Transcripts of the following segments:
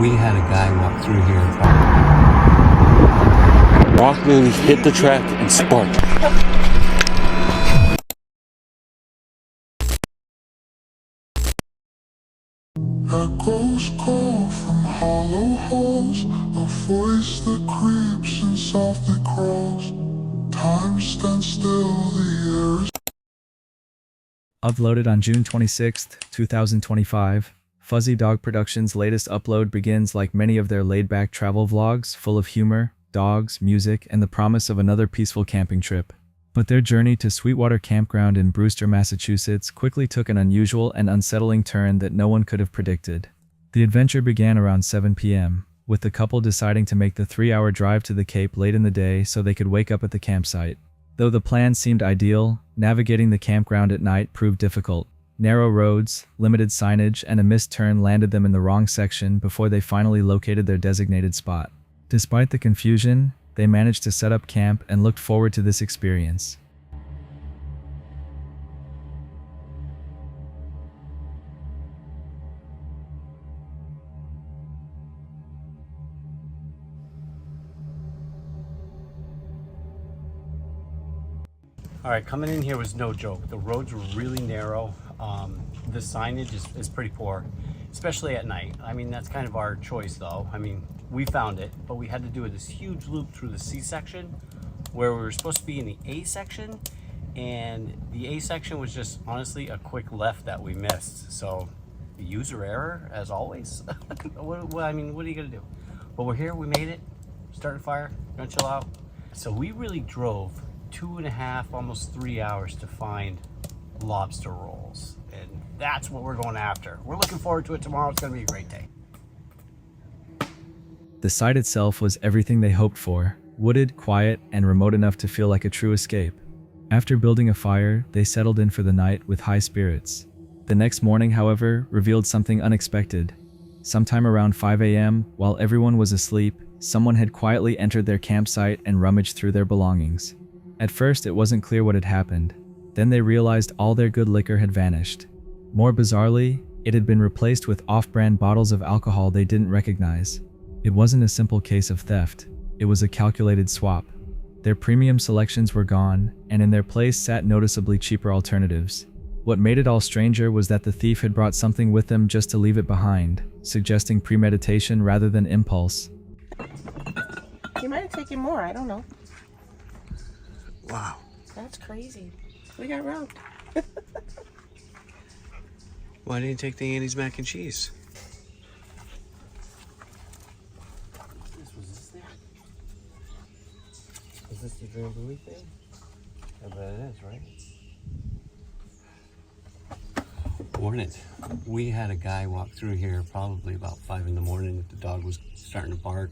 We had a guy walk through here. Rockman hit the track and sparked. Echoes call from hollow halls, a voice that creeps and softly crawls. Time stands still, the air is Uploaded on June 26, 2025, Fuzzy Dog Productions' latest upload begins like many of their laid-back travel vlogs, full of humor, dogs, music, and the promise of another peaceful camping trip. But their journey to Sweetwater Campground in Brewster, Massachusetts quickly took an unusual and unsettling turn that no one could have predicted. The adventure began around 7 p.m., with the couple deciding to make the 3-hour drive to the Cape late in the day so they could wake up at the campsite. Though the plan seemed ideal, navigating the campground at night proved difficult. Narrow roads, limited signage, and a missed turn landed them in the wrong section before they finally located their designated spot. Despite the confusion, they managed to set up camp and looked forward to this experience. All right, coming in here was no joke. The roads were really narrow. The signage is pretty poor, especially at night. I mean, that's kind of our choice though. I mean, we found it, but we had to do this huge loop through the C section where we were supposed to be in the A section, and the A section was just honestly a quick left that we missed. So user error as always. I mean, what are you gonna do? But we're here, we made it, starting fire, gonna chill out. So we really drove 2.5, almost 3 hours to find lobster rolls, and that's what we're going after. We're looking forward to it tomorrow. It's going to be a great day. The site itself was everything they hoped for: wooded, quiet, and remote enough to feel like a true escape. After building a fire, they settled in for the night with high spirits. The next morning, however, revealed something unexpected. Sometime around 5 a.m., while everyone was asleep, someone had quietly entered their campsite and rummaged through their belongings. At first, it wasn't clear what had happened. Then they realized all their good liquor had vanished. More bizarrely, it had been replaced with off-brand bottles of alcohol they didn't recognize. It wasn't a simple case of theft. It was a calculated swap. Their premium selections were gone, and in their place sat noticeably cheaper alternatives. What made it all stranger was that the thief had brought something with them just to leave it behind, suggesting premeditation rather than impulse. You might have taken more, I don't know. Wow. That's crazy. We got robbed. Why didn't you take the Annie's mac and cheese? Was this there? Is this the Drambuie thing? I bet it is, right? Morning. We had a guy walk through here probably about 5 in the morning. The dog was starting to bark.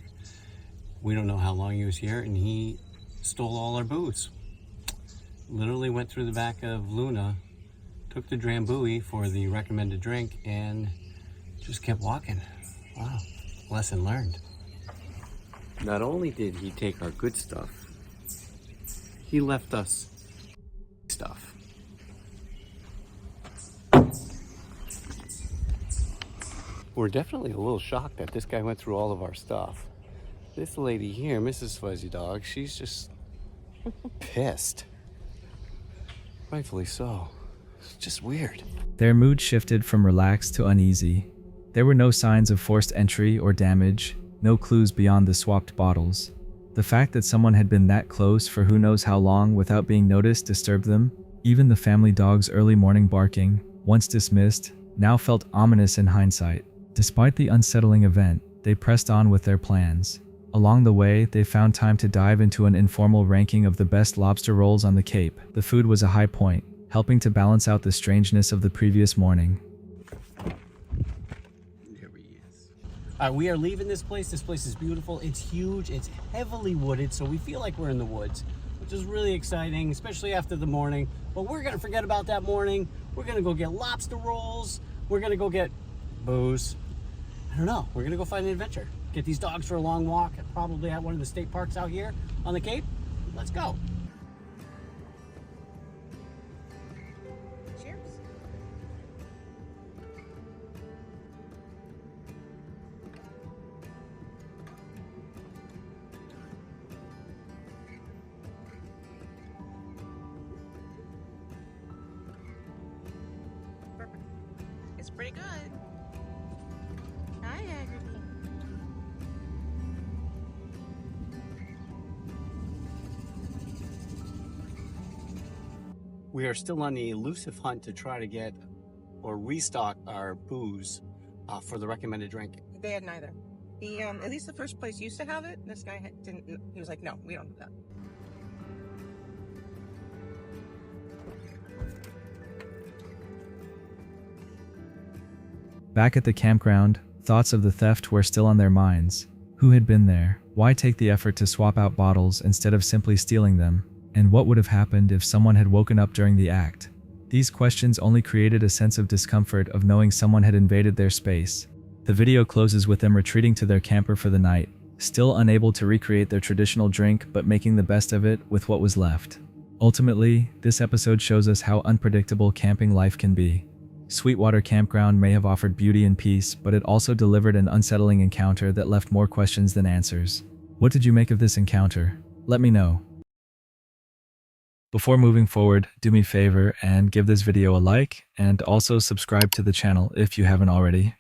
We don't know how long he was here, and he stole all our booze. Literally went through the back of Luna, took the Drambuie for the recommended drink, and just kept walking. Wow, lesson learned. Not only did he take our good stuff, he left us stuff. We're definitely a little shocked that this guy went through all of our stuff. This lady here, Mrs. Fuzzy Dog, she's just pissed. Rightfully so. It's just weird. Their mood shifted from relaxed to uneasy. There were no signs of forced entry or damage, no clues beyond the swapped bottles. The fact that someone had been that close for who knows how long without being noticed disturbed them. Even the family dog's early morning barking, once dismissed, now felt ominous in hindsight. Despite the unsettling event, they pressed on with their plans. Along the way, they found time to dive into an informal ranking of the best lobster rolls on the Cape. The food was a high point, helping to balance out the strangeness of the previous morning. There he is. We are leaving this place. This place is beautiful. It's huge. It's heavily wooded, so we feel like we're in the woods, which is really exciting, especially after the morning. But we're going to forget about that morning. We're going to go get lobster rolls. We're going to go get booze. I don't know. We're going to go find an adventure. Get these dogs for a long walk, probably at one of the state parks out here on the Cape. Let's go. Cheers. Pretty good. Hi, Haggerty. We are still on the elusive hunt to try to get or restock our booze for the recommended drink. They had neither. He, at least the first place used to have it. This guy didn't. He was like, no, we don't do that. Back at the campground, thoughts of the theft were still on their minds. Who had been there? Why take the effort to swap out bottles instead of simply stealing them? And what would have happened if someone had woken up during the act? These questions only created a sense of discomfort of knowing someone had invaded their space. The video closes with them retreating to their camper for the night, still unable to recreate their traditional drink but making the best of it with what was left. Ultimately, this episode shows us how unpredictable camping life can be. Sweetwater Campground may have offered beauty and peace, but it also delivered an unsettling encounter that left more questions than answers. What did you make of this encounter? Let me know. Before moving forward, do me a favor and give this video a like, and also subscribe to the channel if you haven't already.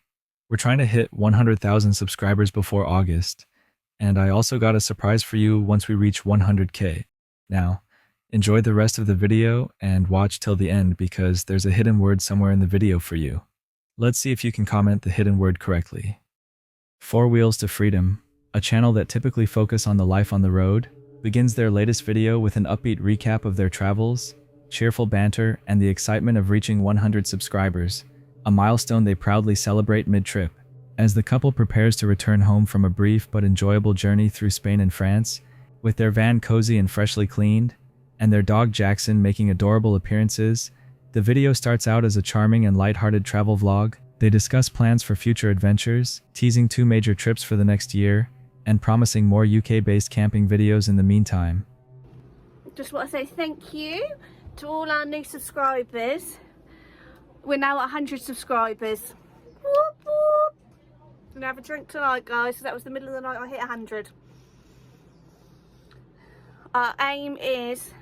We're trying to hit 100,000 subscribers before August, and I also got a surprise for you once we reach 100K. Now, enjoy the rest of the video and watch till the end because there's a hidden word somewhere in the video for you. Let's see if you can comment the hidden word correctly. Four Wheels to Freedom, a channel that typically focus on the life on the road, begins their latest video with an upbeat recap of their travels, cheerful banter, and the excitement of reaching 100 subscribers, a milestone they proudly celebrate mid-trip. As the couple prepares to return home from a brief but enjoyable journey through Spain and France, with their van cozy and freshly cleaned, and their dog Jackson making adorable appearances, the video starts out as a charming and lighthearted travel vlog. They discuss plans for future adventures, teasing 2 major trips for the next year, and promising more UK-based camping videos in the meantime. Just want to say thank you to all our new subscribers. We're now at 100 subscribers. Whoop, whoop. We're gonna have a drink tonight, guys. So that was the middle of the night. I hit 100. Our aim is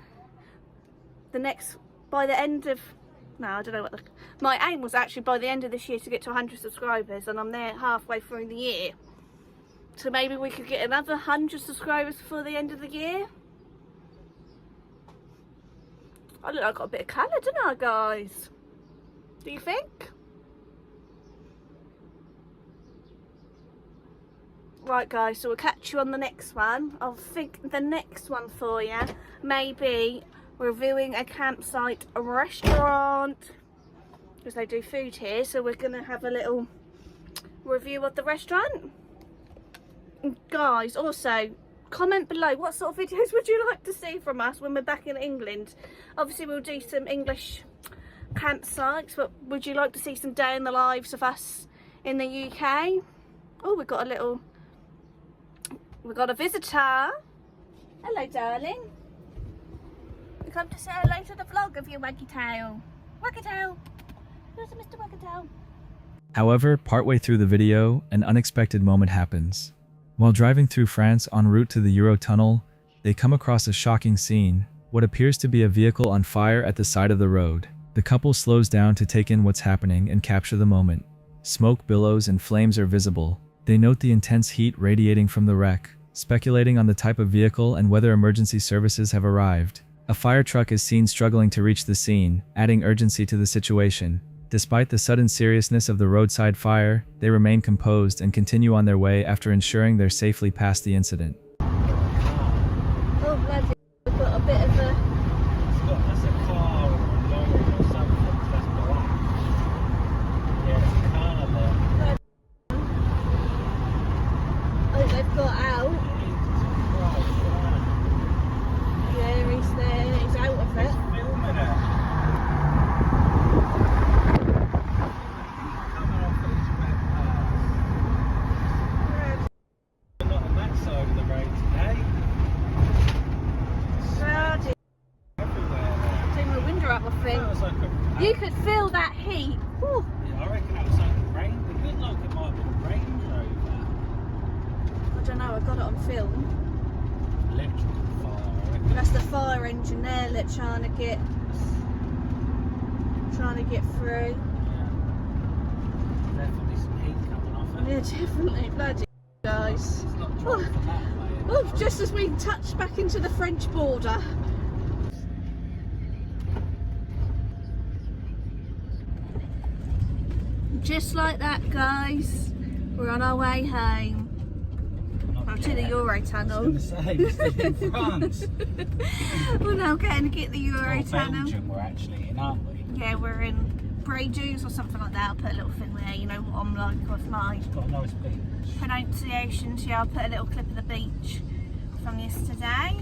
by the end of, no, I don't know what my aim was actually by the end of this year to get to 100 subscribers, and I'm there halfway through the year. So maybe we could get another 100 subscribers before the end of the year. I look like I got a bit of colour, don't I, guys? Do you think? Right, guys, so we'll catch you on the next one. I'll think the next one for you, maybe reviewing a campsite, a restaurant, because they do food here, so we're going to have a little review of the restaurant. Guys, also comment below what sort of videos would you like to see from us when we're back in England. Obviously we'll do some English campsites, but would you like to see some day in the lives of us in the UK? Oh, we've got a visitor. Hello, darling. You come to say hello to the vlog of your waggy tail. Waggy tail. Where's Mr. Waggy tail? However, partway through the video, an unexpected moment happens. While driving through France en route to the Eurotunnel, they come across a shocking scene, what appears to be a vehicle on fire at the side of the road. The couple slows down to take in what's happening and capture the moment. Smoke billows and flames are visible. They note the intense heat radiating from the wreck, speculating on the type of vehicle and whether emergency services have arrived. A fire truck is seen struggling to reach the scene, adding urgency to the situation. Despite the sudden seriousness of the roadside fire, they remain composed and continue on their way after ensuring they're safely past the incident. Oh, bloody, we've got a bit of a... That's a car or a lorry or something that's black. Yeah, it's a car there. Oh, they've got out. Yeah, he's there. He's out of it. Filming it. Not on that side of the road today. Bloody. Everywhere. Take my window up, I think. That was like a... You could feel that heat. Whew. I reckon it was like a rain. It looked like it might have been a Range Rover. I don't know, I got it on film. Electrical fire, I reckon. That's the fire engine there, that trying to get through. Yeah. Yeah, definitely. Bloody guys. Oh, just as we touched back into the French border. Just like that, guys, we're on our way home. Well, to the Eurotunnel. In France. We're now getting to get the Eurotunnel. Belgium we're actually in, aren't we? Yeah, we're in Bray-Jews or something like that. I'll put a little thing there, you know what I'm like with my Got a nice beach. pronunciations. Yeah, I'll put a little clip of the beach from yesterday.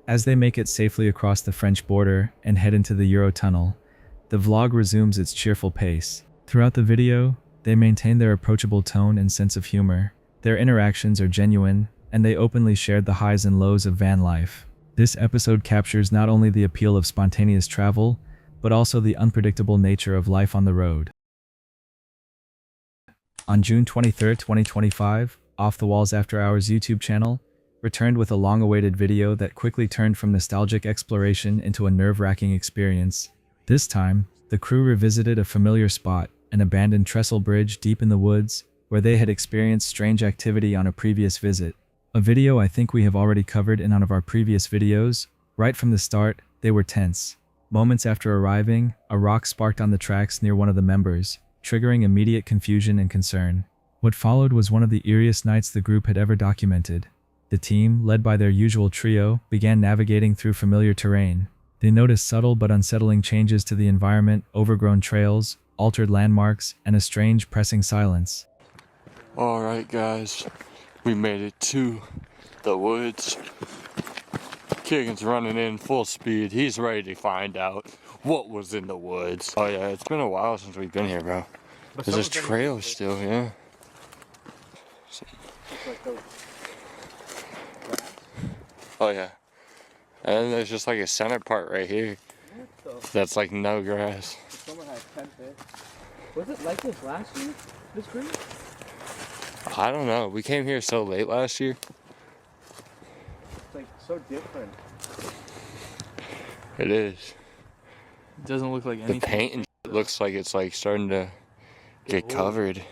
As they make it safely across the French border and head into the Eurotunnel, the vlog resumes its cheerful pace. Throughout the video, they maintain their approachable tone and sense of humor. Their interactions are genuine, and they openly shared the highs and lows of van life. This episode captures not only the appeal of spontaneous travel, but also the unpredictable nature of life on the road. On June 23, 2025, Off the Walls After Hours YouTube channel returned with a long-awaited video that quickly turned from nostalgic exploration into a nerve-wracking experience. This time, the crew revisited a familiar spot, an abandoned trestle bridge deep in the woods, where they had experienced strange activity on a previous visit. A video I think we have already covered in one of our previous videos. Right from the start, they were tense. Moments after arriving, a rock sparked on the tracks near one of the members, triggering immediate confusion and concern. What followed was one of the eeriest nights the group had ever documented. The team, led by their usual trio, began navigating through familiar terrain. They noticed subtle but unsettling changes to the environment, overgrown trails, altered landmarks, and a strange, pressing silence. Alright guys, we made it to the woods. Keegan's running in full speed. He's ready to find out what was in the woods. Oh yeah, it's been a while since we've been here, bro. There's just trails still, yeah. Oh yeah. And then there's just like a center part right here. That's like no grass. Someone had a tent there. Was it like this last year? This green? I don't know. We came here so late last year. It's like so different. It is. It doesn't look like anything. The paint and shit looks like it's like starting to get covered.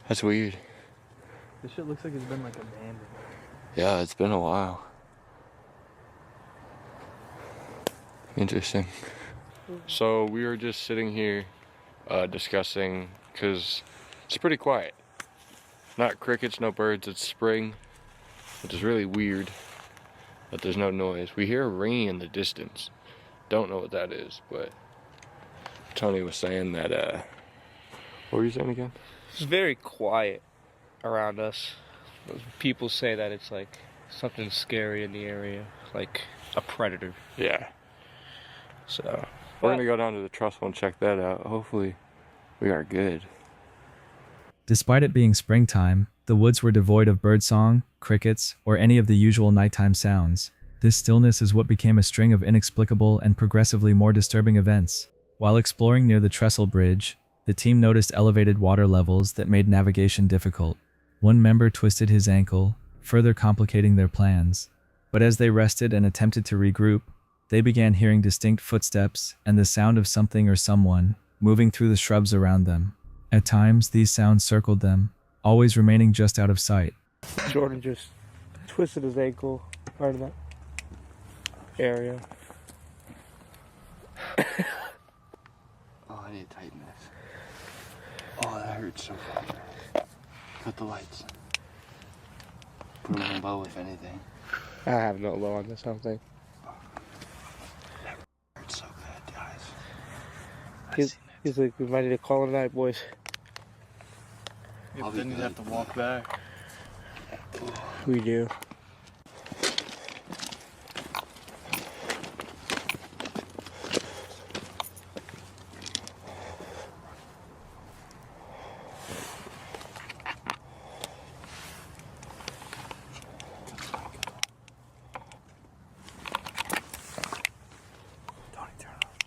That's weird. This shit looks like it's been like abandoned. Yeah, it's been a while. Interesting. So we were just sitting here discussing, because it's pretty quiet. Not crickets, no birds, it's spring, which is really weird that there's no noise. We hear a ringing in the distance. Don't know what that is, but Tony was saying that, what were you saying again? It's very quiet around us. People say that it's like something scary in the area, like a predator. Yeah. So We're gonna go down to the trestle and check that out. Hopefully we are good. Despite it being springtime, the woods were devoid of birdsong, crickets, or any of the usual nighttime sounds. This stillness is what became a string of inexplicable and progressively more disturbing events. While exploring near the trestle bridge, the team noticed elevated water levels that made navigation difficult. One member twisted his ankle, further complicating their plans. But as they rested and attempted to regroup, they began hearing distinct footsteps and the sound of something or someone moving through the shrubs around them. At times, these sounds circled them, always remaining just out of sight. Jordan just twisted his ankle right in that area. Oh, I need to tighten this. Oh, that hurts so bad. Cut the lights. Put them on low if anything. I have no low on this, I don't think. That hurts so bad, guys. He's like, we might need to call it a night, boys. Then you'd have to walk back. We do.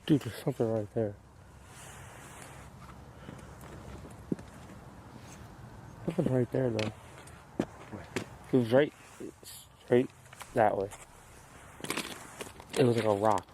Dude, there's something right there. Something right there, though. It was right that way. It was like a rock.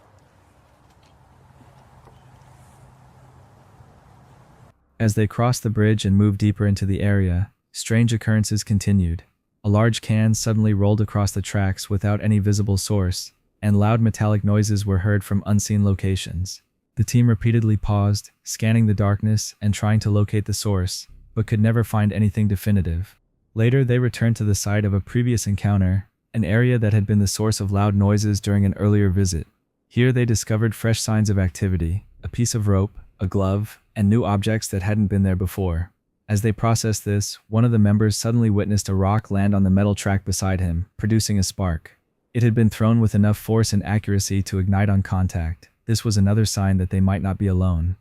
As they crossed the bridge and moved deeper into the area, strange occurrences continued. A large can suddenly rolled across the tracks without any visible source, and loud metallic noises were heard from unseen locations. The team repeatedly paused, scanning the darkness and trying to locate the source, but could never find anything definitive. Later, they returned to the site of a previous encounter, an area that had been the source of loud noises during an earlier visit. Here they discovered fresh signs of activity, a piece of rope, a glove, and new objects that hadn't been there before. As they processed this, one of the members suddenly witnessed a rock land on the metal track beside him, producing a spark. It had been thrown with enough force and accuracy to ignite on contact. This was another sign that they might not be alone.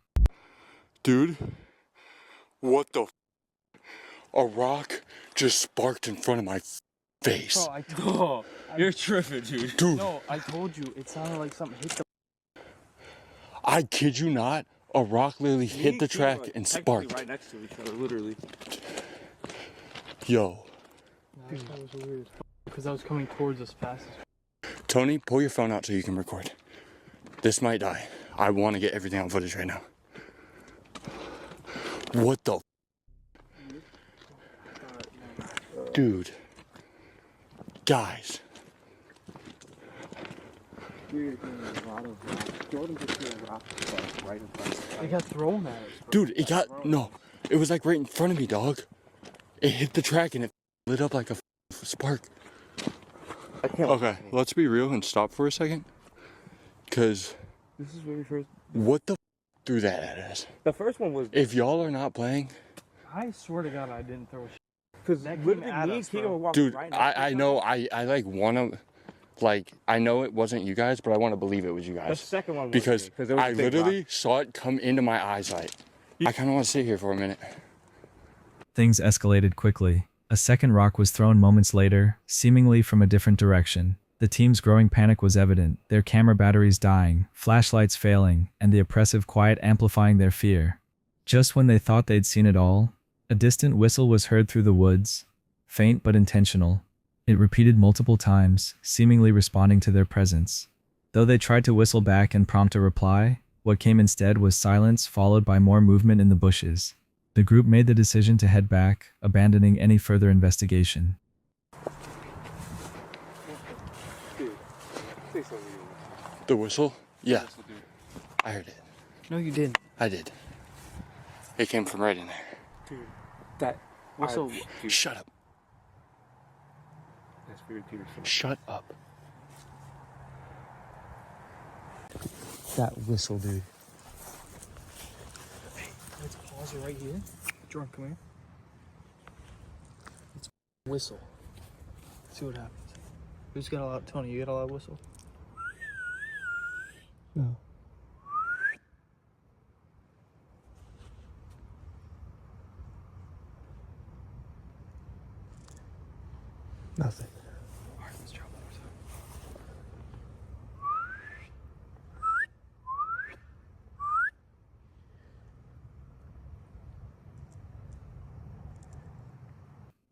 Dude, what the a rock just sparked in front of my face. Oh, you're tripping, dude. Dude, No, I told you. It sounded like something hit the. I kid you not, a rock literally hit the track and sparked. Right next to each other, literally. Yo. That was weird. Because I was coming towards us fast as. Tony, pull your phone out so you can record. This might die. I want to get everything on footage right now. What the dude. Guys. It got thrown at us. Dude, it got, no. It was like right in front of me, dog. It hit the track and it lit up like a spark. Okay, let's be real and stop for a second. Cause This is where we first. what the threw that at us? The first one was. If y'all are not playing, I swear to God, I didn't throw a shit. Because that came literally at me and us, Keegan bro. were walking dude, right next to I each know, other. I like wanna, like, I know it wasn't you guys, but I want to believe it was you The guys. second one was Because me, there was a I big literally rock. saw it come into my eyesight. I kind of want to sit here for a minute. Things escalated quickly. A second rock was thrown moments later, seemingly from a different direction. The team's growing panic was evident, their camera batteries dying, flashlights failing, and the oppressive quiet amplifying their fear. Just when they thought they'd seen it all, a distant whistle was heard through the woods, faint but intentional. It repeated multiple times, seemingly responding to their presence. Though they tried to whistle back and prompt a reply, what came instead was silence followed by more movement in the bushes. The group made the decision to head back, abandoning any further investigation. The whistle? Yeah. I heard it. No, you didn't. I did. It came from right in there. That Whistle. Shut up. That's weird, Peterson. Shut up. That whistle, dude. Hey, let's pause it right here. Jordan, come here. Let's whistle. See what happens. Who's got a loud? Tony, you got a loud whistle? No. Nothing. All right, let's drop it.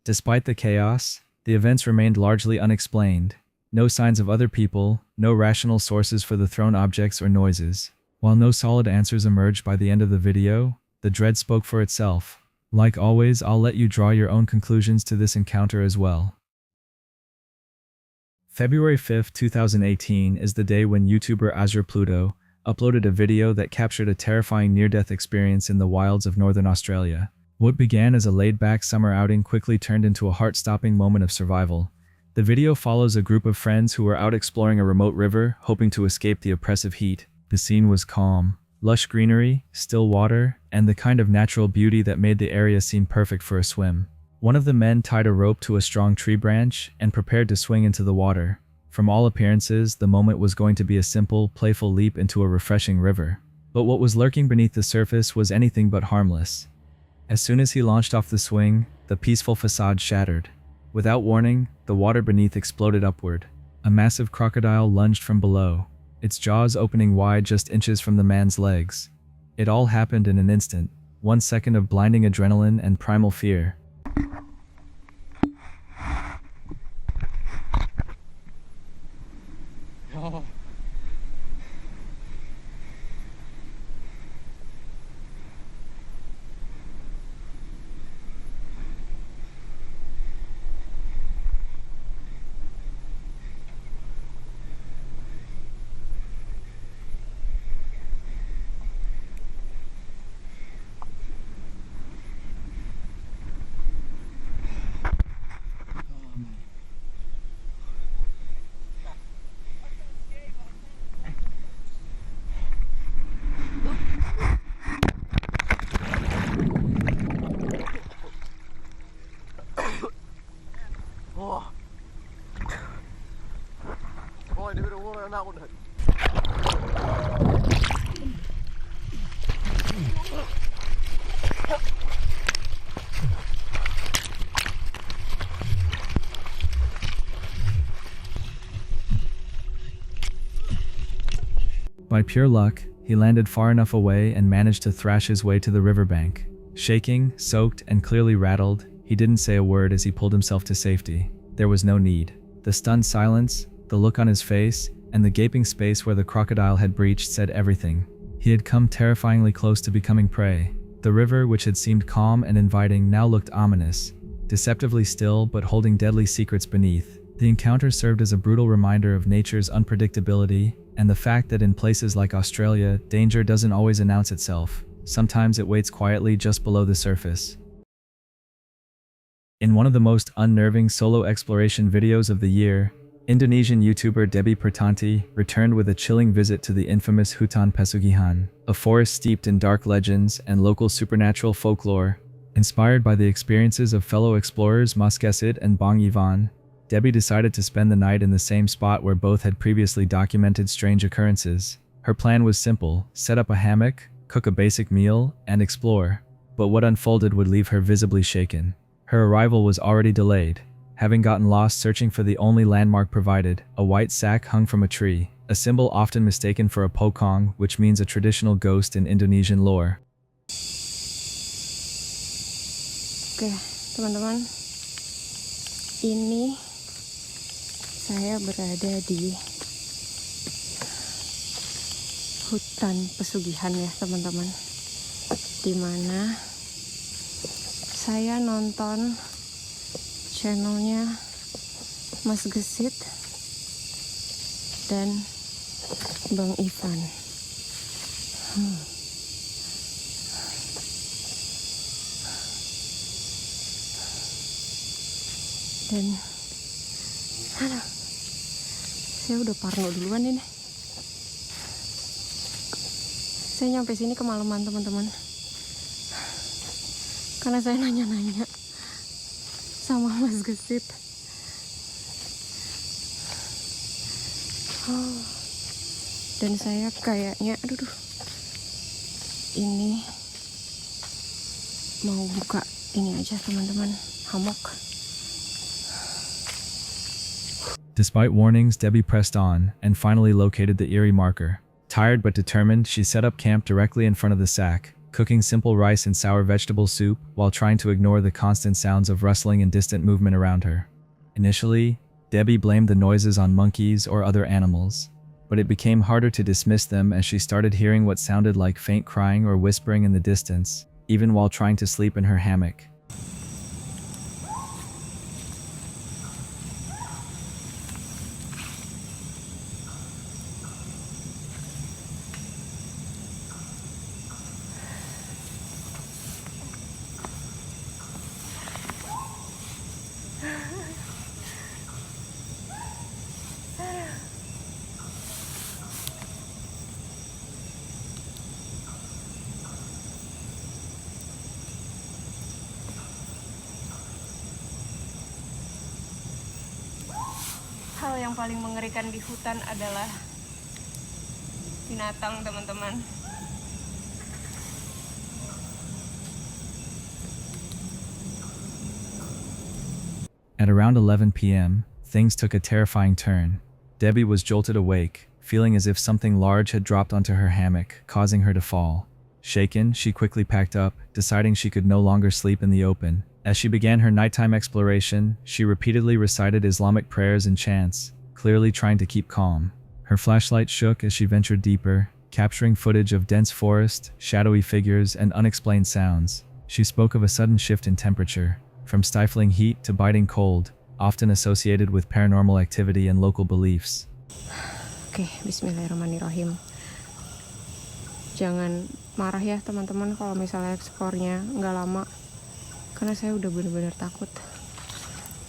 Despite the chaos, the events remained largely unexplained. No signs of other people, no rational sources for the thrown objects or noises. While no solid answers emerged by the end of the video, the dread spoke for itself. Like always, I'll let you draw your own conclusions to this encounter as well. February 5, 2018 is the day when YouTuber Azure Pluto uploaded a video that captured a terrifying near-death experience in the wilds of northern Australia. What began as a laid-back summer outing quickly turned into a heart-stopping moment of survival. The video follows a group of friends who were out exploring a remote river, hoping to escape the oppressive heat. The scene was calm, lush greenery, still water, and the kind of natural beauty that made the area seem perfect for a swim. One of the men tied a rope to a strong tree branch and prepared to swing into the water. From all appearances, the moment was going to be a simple, playful leap into a refreshing river. But what was lurking beneath the surface was anything but harmless. As soon as he launched off the swing, the peaceful facade shattered. Without warning, the water beneath exploded upward. A massive crocodile lunged from below, its jaws opening wide just inches from the man's legs. It all happened in an instant, 1 second of blinding adrenaline and primal fear. Oh. Boy, ini udah mulai anak udah. By pure luck, he landed far enough away and managed to thrash his way to the riverbank. Shaking, soaked, and clearly rattled, he didn't say a word as he pulled himself to safety. There was no need. The stunned silence, the look on his face, and the gaping space where the crocodile had breached said everything. He had come terrifyingly close to becoming prey. The river, which had seemed calm and inviting, now looked ominous, deceptively still but holding deadly secrets beneath. The encounter served as a brutal reminder of nature's unpredictability and the fact that in places like Australia, danger doesn't always announce itself. Sometimes it waits quietly just below the surface. In one of the most unnerving solo exploration videos of the year, Indonesian YouTuber Debbie Pertanti returned with a chilling visit to the infamous Hutan Pesugihan, a forest steeped in dark legends and local supernatural folklore. Inspired by the experiences of fellow explorers Mas Gesid and Bang Ivan, Debbie decided to spend the night in the same spot where both had previously documented strange occurrences. Her plan was simple: set up a hammock, cook a basic meal, and explore. But what unfolded would leave her visibly shaken. Her arrival was already delayed, having gotten lost searching for the only landmark provided, a white sack hung from a tree, a symbol often mistaken for a pocong, which means a traditional ghost in Indonesian lore. Oke, teman-teman, ini saya berada di hutan pesugihan ya teman-teman, dimana saya nonton channelnya Mas Gesit dan Bang Ivan. Dan aduh, saya udah parno duluan ini. Saya nyampe sini kemalaman teman-teman, karena saya nanya-nanya sama Mas Gesit. Dan saya kayaknya aduh, ini mau buka ini aja teman-teman, hammock. Despite warnings, Debbie pressed on and finally located the eerie marker. Tired but determined, she set up camp directly in front of the sack, cooking simple rice and sour vegetable soup while trying to ignore the constant sounds of rustling and distant movement around her. Initially, Debbie blamed the noises on monkeys or other animals, but it became harder to dismiss them as she started hearing what sounded like faint crying or whispering in the distance, even while trying to sleep in her hammock. Hal yang paling mengerikan di hutan adalah binatang, teman-teman. At around 11 p.m., things took a terrifying turn. Debbie was jolted awake, feeling as if something large had dropped onto her hammock, causing her to fall. Shaken, she quickly packed up, deciding she could no longer sleep in the open. As she began her nighttime exploration, she repeatedly recited Islamic prayers and chants, clearly trying to keep calm. Her flashlight shook as she ventured deeper, capturing footage of dense forest, shadowy figures, and unexplained sounds. She spoke of a sudden shift in temperature, from stifling heat to biting cold, often associated with paranormal activity and local beliefs. Oke, bismillahirrahmanirrahim. Jangan marah ya teman-teman kalau misalnya eksplornya nggak lama, karena saya udah benar-benar takut.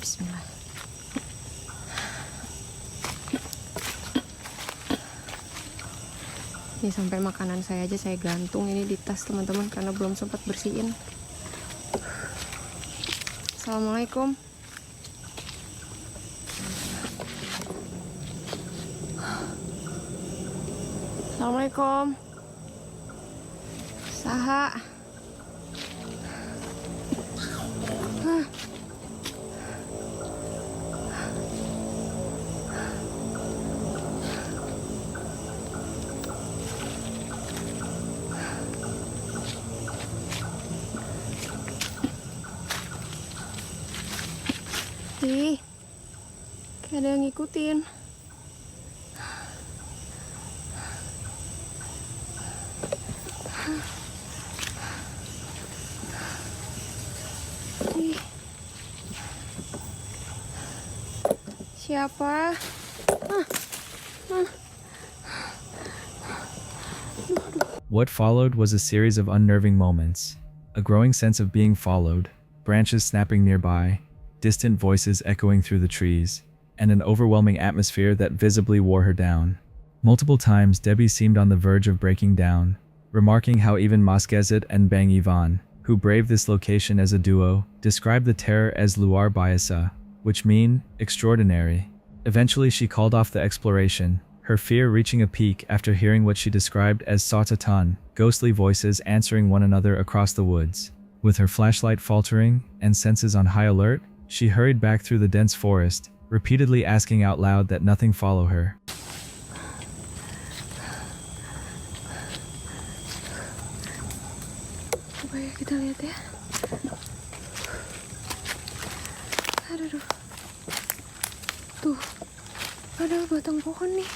Bismillah. Ini sampai makanan saya aja saya gantung ini di tas teman-teman karena belum sempat bersihin. Assalamualaikum. Assalamualaikum. Saha. Ih, kayak ada yang ngikutin. Ih. Siapa? What followed was a series of unnerving moments. A growing sense of being followed, branches snapping nearby, distant voices echoing through the trees, and an overwhelming atmosphere that visibly wore her down. Multiple times Debbie seemed on the verge of breaking down, remarking how even Maskezet and Bang Ivan, who braved this location as a duo, described the terror as luar biasa, which mean extraordinary. Eventually she called off the exploration, her fear reaching a peak after hearing what she described as Satatan, ghostly voices answering one another across the woods. With her flashlight faltering and senses on high alert, she hurried back through the dense forest, repeatedly asking out loud that nothing follow her. Coba ya kita lihat ya. Aduh. Tuh, ada batang pohon nih.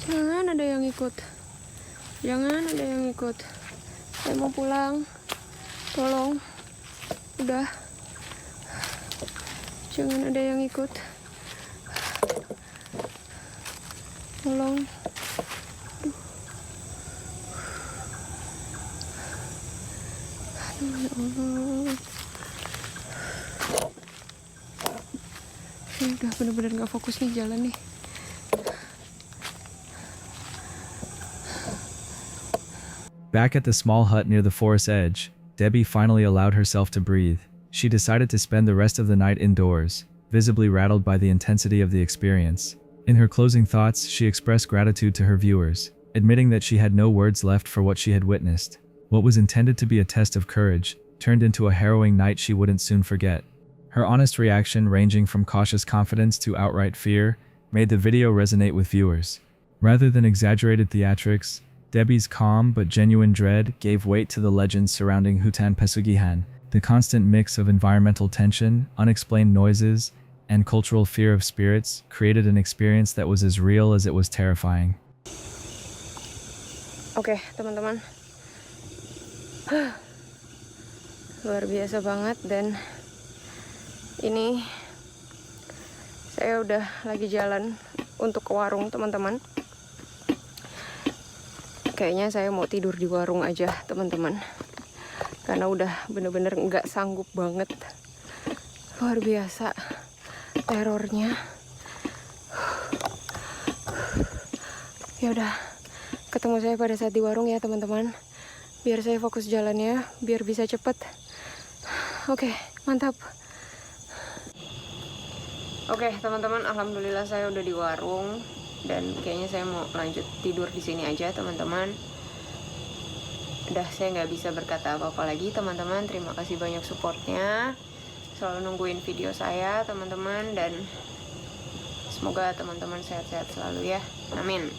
Jangan ada yang ikut. Jangan ada yang ikut. Saya mau pulang. Tolong. Udah. Jangan ada yang ikut. Tolong. Aduh, ya Allah. Saya udah bener-bener gak fokus nih jalan nih. Back at the small hut near the forest edge, Debbie finally allowed herself to breathe. She decided to spend the rest of the night indoors, visibly rattled by the intensity of the experience. In her closing thoughts, she expressed gratitude to her viewers, admitting that she had no words left for what she had witnessed. What was intended to be a test of courage turned into a harrowing night she wouldn't soon forget. Her honest reaction, ranging from cautious confidence to outright fear, made the video resonate with viewers. Rather than exaggerated theatrics, Debbie's calm but genuine dread gave weight to the legends surrounding Hutan Pesugihan. The constant mix of environmental tension, unexplained noises, and cultural fear of spirits created an experience that was as real as it was terrifying. Oke, teman-teman. Luar biasa banget, dan ini saya udah lagi jalan untuk ke warung, teman-teman. Kayaknya saya mau tidur di warung aja, teman-teman. Karena udah bener-bener nggak sanggup banget. Luar biasa terornya. Ya udah, ketemu saya pada saat di warung ya, teman-teman. Biar saya fokus jalannya, biar bisa cepet. Oke, mantap. Oke, teman-teman, alhamdulillah saya udah di warung. Dan kayaknya saya mau lanjut tidur di sini aja, teman-teman. Udah, saya nggak bisa berkata apa-apa lagi, teman-teman. Terima kasih banyak supportnya, selalu nungguin video saya, teman-teman, dan semoga teman-teman sehat-sehat selalu ya, amin.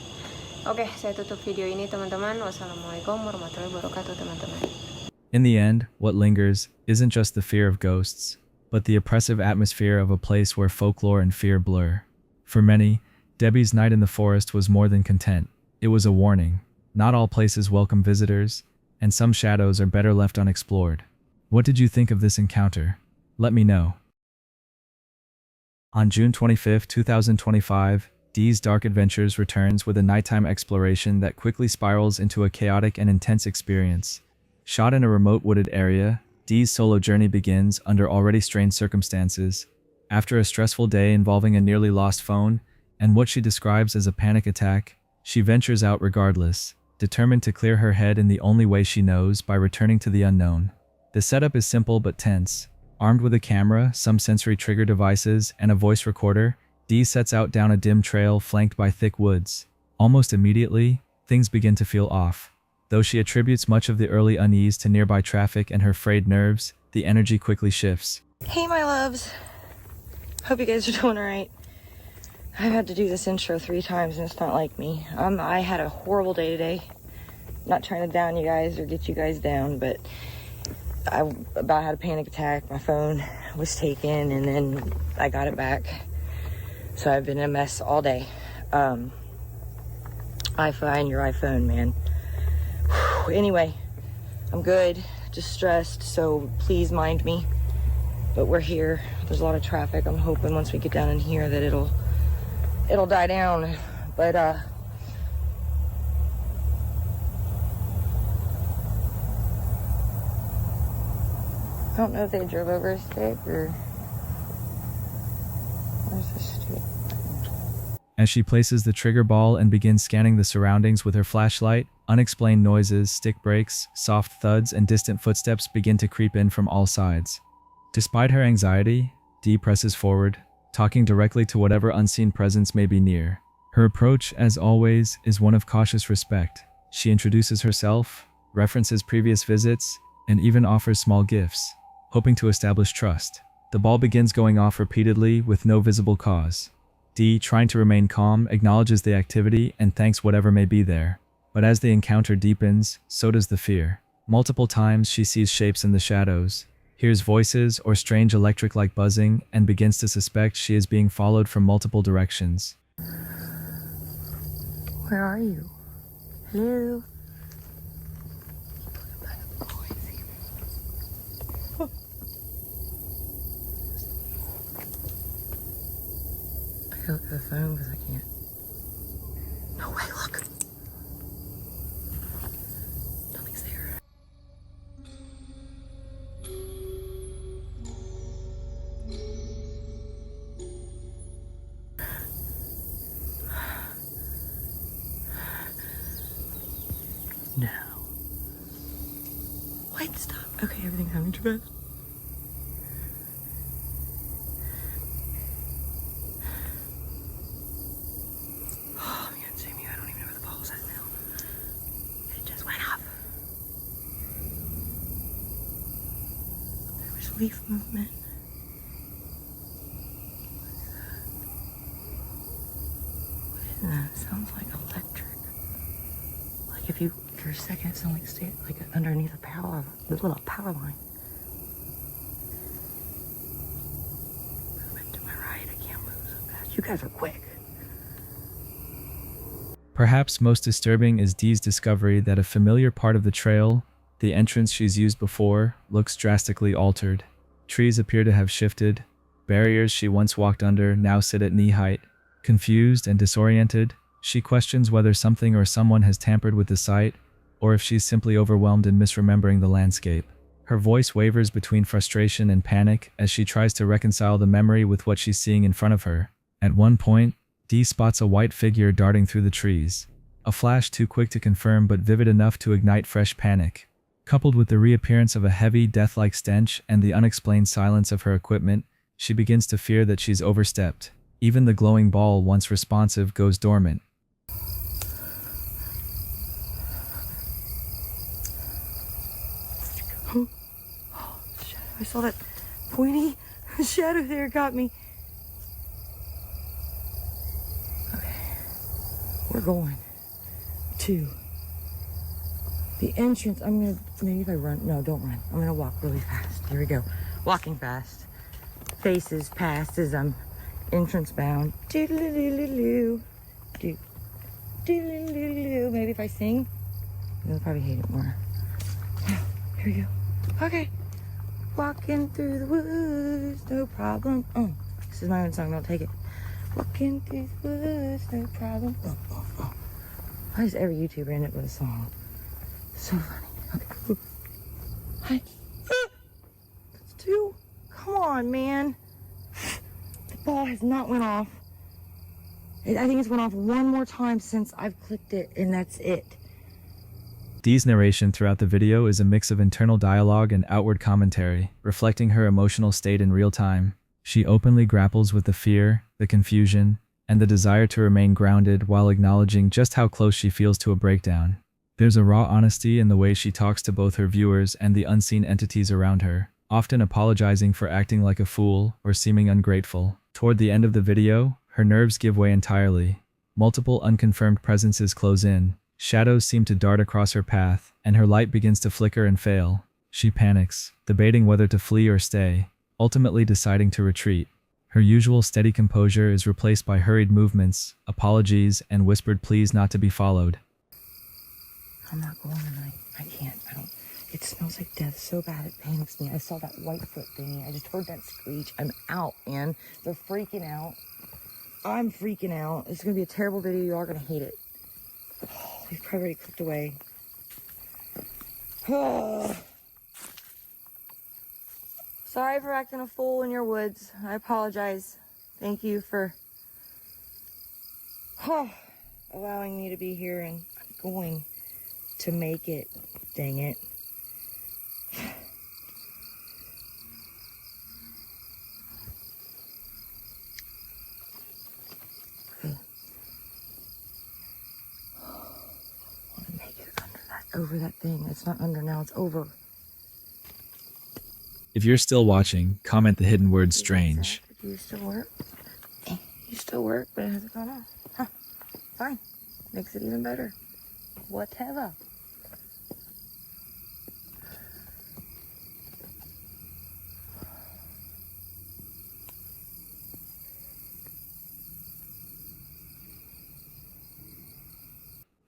Oke, saya tutup video ini, teman-teman. Wassalamualaikum warahmatullahi wabarakatuh, teman-teman. In the end, what lingers isn't just the fear of ghosts, but the oppressive atmosphere of a place where folklore and fear blur. For many, Debbie's night in the forest was more than content. It was a warning. Not all places welcome visitors, and some shadows are better left unexplored. What did you think of this encounter? Let me know. On June 25, 2025, Dee's Dark Adventures returns with a nighttime exploration that quickly spirals into a chaotic and intense experience. Shot in a remote wooded area, Dee's solo journey begins under already strained circumstances. After a stressful day involving a nearly lost phone and what she describes as a panic attack, she ventures out regardless, determined to clear her head in the only way she knows, by returning to the unknown. The setup is simple but tense. Armed with a camera, some sensory trigger devices, and a voice recorder, Dee sets out down a dim trail flanked by thick woods. Almost immediately, things begin to feel off. Though she attributes much of the early unease to nearby traffic and her frayed nerves, the energy quickly shifts. Hey my loves, hope you guys are doing alright. I've had to do this intro 3 times and it's not like me. I had a horrible day today. Not trying to down you guys or get you guys down, but I about had a panic attack. My phone was taken and then I got it back. So I've been a mess all day. iPhone, your iPhone, man. Whew. Anyway, I'm good, just stressed, so please mind me. But we're here. There's a lot of traffic. I'm hoping once we get down in here that it'll die down. But I don't know if they drove over a stick or where's the stick? As she places the trigger ball and begins scanning the surroundings with her flashlight, unexplained noises, stick breaks, soft thuds, and distant footsteps begin to creep in from all sides. Despite her anxiety, Dee presses forward, talking directly to whatever unseen presence may be near. Her approach, as always, is one of cautious respect. She introduces herself, references previous visits, and even offers small gifts, hoping to establish trust. The ball begins going off repeatedly with no visible cause. Dee, trying to remain calm, acknowledges the activity and thanks whatever may be there. But as the encounter deepens, so does the fear. Multiple times she sees shapes in the shadows, hears voices or strange electric-like buzzing, and begins to suspect she is being followed from multiple directions. Where are you? Hello? I look at the phone because I can't. No way, look! Nothing's there. No. Wait, stop. Okay, everything's happening too fast. Oh, man, Jamie, I don't even know where the ball's at now. It just went up. There was leaf movement. What is that? It sounds like electric. Like if you, for a second, it sounded like stay like underneath a power line. Movement to my right. I can't move so fast. You guys are quick. Perhaps most disturbing is Dee's discovery that a familiar part of the trail, the entrance she's used before, looks drastically altered. Trees appear to have shifted. Barriers she once walked under now sit at knee height. Confused and disoriented, she questions whether something or someone has tampered with the site, or if she's simply overwhelmed and misremembering the landscape. Her voice wavers between frustration and panic as she tries to reconcile the memory with what she's seeing in front of her. At one point, Dee spots a white figure darting through the trees. A flash too quick to confirm but vivid enough to ignite fresh panic. Coupled with the reappearance of a heavy, death-like stench and the unexplained silence of her equipment, she begins to fear that she's overstepped. Even the glowing ball, once responsive, goes dormant. Oh, shadow. I saw that pointy shadow there, got me. Okay, we're going to the entrance. Maybe if I run, no, don't run. I'm gonna walk really fast. Here we go. Walking fast. Faces past as I'm entrance bound. Doodle-doo-doo-doo. Doodle-doo-doo-doo. Maybe if I sing, you'll probably hate it more. Here we go. Okay. Walking through the woods, no problem. Oh, this is my own song, don't take it. Walking through the woods, no problem. Oh. Why does every YouTuber end it with a song? So funny. Okay. Ooh. Hi. That's 2. Come on, man. The ball has not went off. I think it's went off one more time since I've clicked it, and that's it. Dee's narration throughout the video is a mix of internal dialogue and outward commentary, reflecting her emotional state in real time. She openly grapples with the fear, the confusion, and the desire to remain grounded while acknowledging just how close she feels to a breakdown. There's a raw honesty in the way she talks to both her viewers and the unseen entities around her, often apologizing for acting like a fool or seeming ungrateful. Toward the end of the video, her nerves give way entirely. Multiple unconfirmed presences close in, shadows seem to dart across her path, and her light begins to flicker and fail. She panics, debating whether to flee or stay, ultimately deciding to retreat. Her usual steady composure is replaced by hurried movements, apologies, and whispered pleas not to be followed. I'm not going tonight. I can't. I don't. It smells like death so bad it panics me. I saw that Whitefoot thingy. I just heard that screech. I'm out, man. They're freaking out. I'm freaking out. It's going to be a terrible video. You are going to hate it. Oh, we've probably already clicked away. Sorry for acting a fool in your woods. I apologize. Thank you for allowing me to be here, and I'm going to make it. Dang it. Okay. I want to make it under that, over that thing. It's not under now, it's over. If you're still watching, comment the hidden word strange. Do you still work? You still work, but it hasn't gone off. Huh. Fine. Makes it even better. Whatever.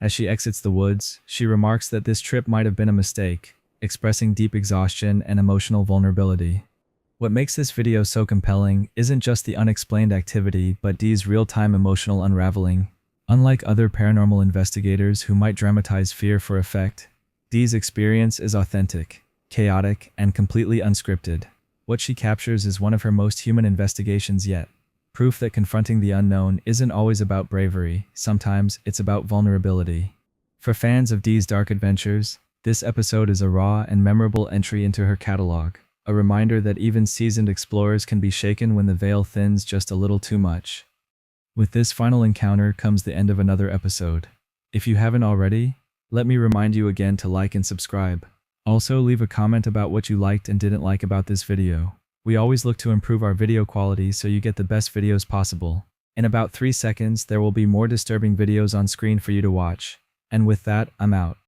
As she exits the woods, she remarks that this trip might have been a mistake, expressing deep exhaustion and emotional vulnerability. What makes this video so compelling isn't just the unexplained activity but Dee's real-time emotional unraveling. Unlike other paranormal investigators who might dramatize fear for effect, Dee's experience is authentic, chaotic, and completely unscripted. What she captures is one of her most human investigations yet. Proof that confronting the unknown isn't always about bravery, sometimes it's about vulnerability. For fans of Dee's dark adventures, this episode is a raw and memorable entry into her catalog, a reminder that even seasoned explorers can be shaken when the veil thins just a little too much. With this final encounter comes the end of another episode. If you haven't already, let me remind you again to like and subscribe. Also, leave a comment about what you liked and didn't like about this video. We always look to improve our video quality so you get the best videos possible. In about 3 seconds, there will be more disturbing videos on screen for you to watch. And with that, I'm out.